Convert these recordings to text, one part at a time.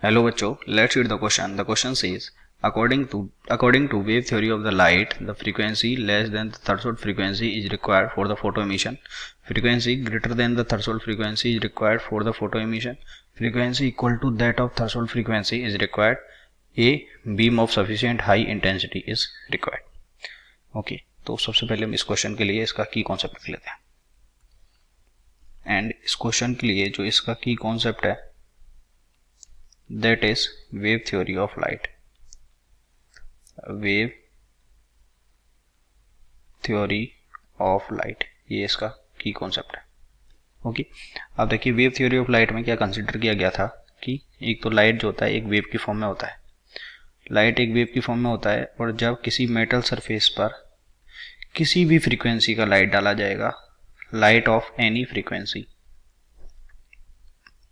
Hello बच्चों, let's read the question. The question says, according to wave theory of the light, the frequency less than the threshold frequency is required for the photo emission. Frequency greater than the threshold frequency is required for the photo emission. Frequency equal to that of threshold frequency is required. A beam of sufficient high intensity is required. Okay, तो सबसे पहले हम इस question के लिए इसका की concept लिख लेते हैं. एंड इस क्वेश्चन के लिए जो इसका की कॉन्सेप्ट है that is wave theory of light. Wave theory of light, ये इसका की कॉन्सेप्ट है. ओके, अब देखिए वेव थ्योरी ऑफ लाइट में क्या कंसिडर किया गया था कि एक तो लाइट जो होता है एक वेव की फॉर्म में होता है. लाइट एक वेव की फॉर्म में होता है और जब किसी मेटल सरफेस पर किसी भी फ्रीक्वेंसी का लाइट डाला जाएगा, लाइट ऑफ एनी फ्रीक्वेंसी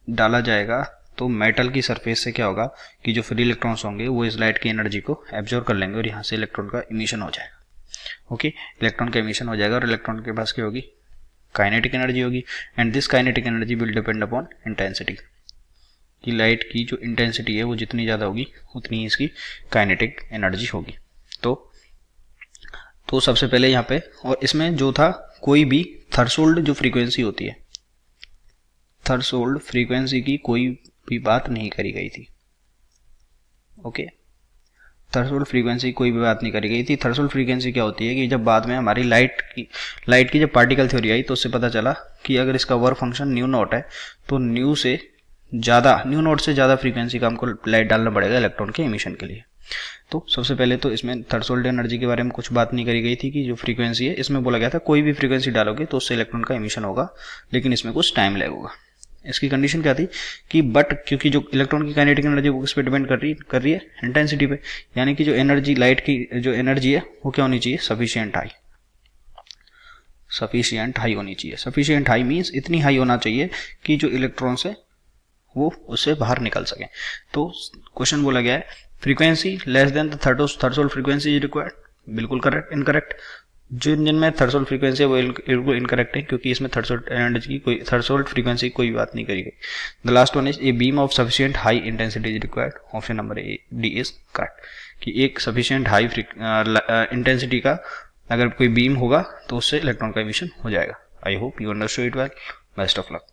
डाला जाएगा, तो मेटल की सरफेस से क्या होगा कि जो फ्री इलेक्ट्रॉन्स होंगे वो इस लाइट की एनर्जी को एब्जॉर्ब कर लेंगे और यहाँ से इलेक्ट्रॉन का इमिशन हो जाएगा. ओके, इलेक्ट्रॉन का इमिशन हो जाएगा और इलेक्ट्रॉन के पास क्या होगी, काइनेटिक एनर्जी होगी. And this kinetic energy will depend upon intensity, कि लाइट की जो इंटेंसिटी है वो जितनी ज़्यादा होगी उतनी ही इसकी काइनेटिक एनर्जी होगी. तो सबसे पहले यहाँ पे, और इसमें जो था कोई भी थ्रेशोल्ड जो फ्रीक्वेंसी होती है, थ्रेशोल्ड फ्रीक्वेंसी की कोई भी बात नहीं करी गई थी. ओके, थ्रेशोल्ड फ्रीक्वेंसी कोई भी बात नहीं करी गई थी. थ्रेशोल्ड फ्रीक्वेंसी क्या होती है कि जब बाद में हमारी लाइट की जब पार्टिकल थ्योरी आई तो उससे पता चला कि अगर इसका वर्क फंक्शन न्यू नॉट है तो न्यू नॉट से ज़्यादा फ्रीक्वेंसी का हमको लाइट डालना पड़ेगा इलेक्ट्रॉन के इमिशन के लिए. तो सबसे पहले तो इसमें थ्रेशोल्ड एनर्जी के बारे में कुछ बात नहीं करी गई थी कि जो फ्रीक्वेंसी है, इसमें बोला गया था कोई भी फ्रीक्वेंसी डालोगे तो उससे इलेक्ट्रॉन का इमिशन होगा, लेकिन इसमें कुछ टाइम लगेगा. इसकी कंडीशन क्या थी कि बट क्योंकि जो इलेक्ट्रॉन की काइनेटिक एनर्जी वो किस पे डिपेंड कर रही है, इंटेंसिटी पे. यानी कि जो एनर्जी, लाइट की जो एनर्जी है वो क्या होनी चाहिए, सफिशिएंट हाई होनी चाहिए. सफिशिएंट हाई मीन्स इतनी हाई होना चाहिए कि जो इलेक्ट्रॉन्स है वो उससे बाहर निकल सके. तो क्वेश्चन बोला गया है frequency less than the threshold frequency is required. बिल्कुल करेक्ट. इनकरेक्ट, जिनमें थ्रेशोल्ड फ्रीक्वेंसी है वो बिल्कुल इनकरेक्ट है क्योंकि इसमें थ्रेशोल्ड एनर्जी की कोई, थ्रेशोल्ड फ्रीक्वेंसी की कोई बात नहीं करी गई. The last one is a beam of sufficient high intensity is required. Option number D is correct, कि एक सफिशिएंट हाई इंटेंसिटी का अगर कोई बीम होगा तो उससे इलेक्ट्रॉन का इमिशन हो जाएगा. I hope you understood it well. Best of luck.